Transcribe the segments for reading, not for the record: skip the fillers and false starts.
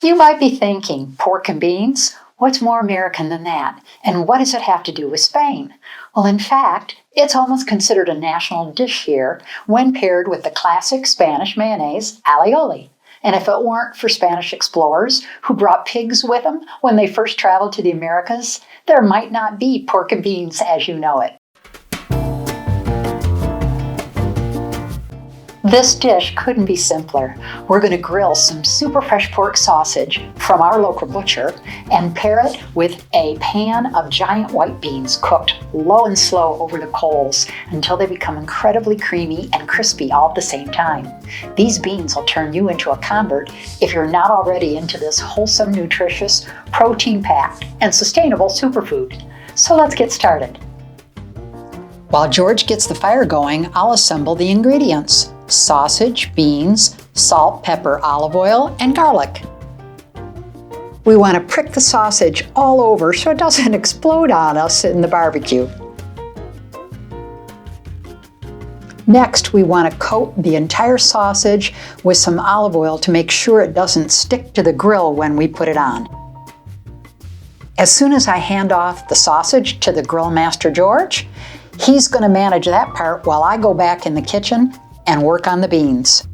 You might be thinking, pork and beans? What's more American than that? And what does it have to do with Spain? Well, in fact, it's almost considered a national dish here when paired with the classic Spanish mayonnaise, alioli. And if it weren't for Spanish explorers who brought pigs with them when they first traveled to the Americas, there might not be pork and beans as you know it. This dish couldn't be simpler. We're going to grill some super fresh pork sausage from our local butcher and pair it with a pan of giant white beans cooked low and slow over the coals until they become incredibly creamy and crispy all at the same time. These beans will turn you into a convert if you're not already into this wholesome, nutritious, protein-packed, and sustainable superfood. So let's get started. While George gets the fire going, I'll assemble the ingredients: sausage, beans, salt, pepper, olive oil, and garlic. We want to prick the sausage all over so it doesn't explode on us in the barbecue. Next, we want to coat the entire sausage with some olive oil to make sure it doesn't stick to the grill when we put it on. As soon as I hand off the sausage to the grill master George, he's going to manage that part while I go back in the kitchen and work on the beans.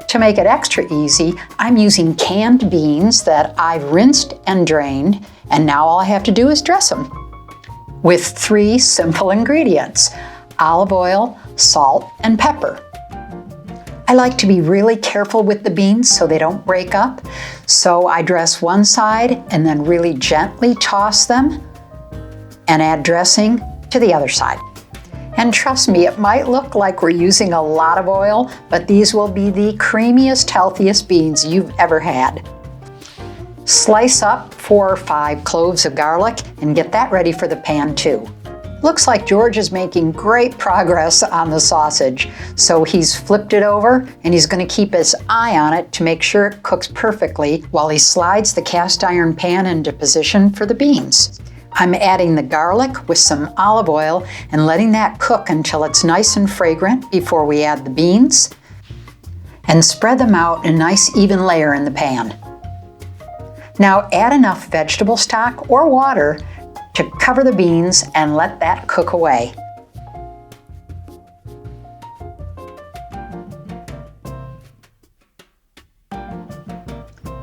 To make it extra easy, I'm using canned beans that I've rinsed and drained, and now all I have to do is dress them with 3 simple ingredients: olive oil, salt, and pepper. I like to be really careful with the beans so they don't break up, so I dress one side and then really gently toss them and add dressing to the other side. And trust me, it might look like we're using a lot of oil, but these will be the creamiest, healthiest beans you've ever had. Slice up 4 or 5 cloves of garlic and get that ready for the pan too. Looks like George is making great progress on the sausage, so he's flipped it over and he's going to keep his eye on it to make sure it cooks perfectly while he slides the cast iron pan into position for the beans. I'm adding the garlic with some olive oil and letting that cook until it's nice and fragrant before we add the beans, and spread them out in a nice even layer in the pan. Now add enough vegetable stock or water to cover the beans and let that cook away.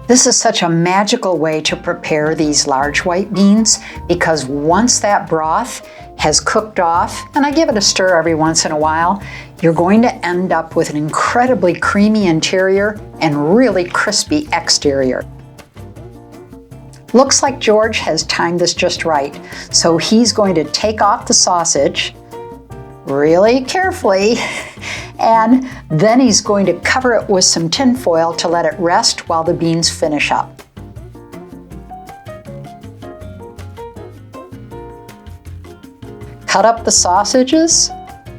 This is such a magical way to prepare these large white beans because once that broth has cooked off, and I give it a stir every once in a while, you're going to end up with an incredibly creamy interior and really crispy exterior. Looks like George has timed this just right, so he's going to take off the sausage really carefully, and then he's going to cover it with some tin foil to let it rest while the beans finish up. Cut up the sausages,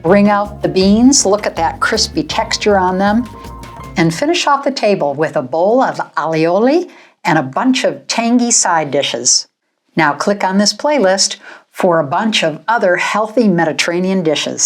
bring out the beans, look at that crispy texture on them, and finish off the table with a bowl of alioli and a bunch of tangy side dishes. Now click on this playlist for a bunch of other healthy Mediterranean dishes.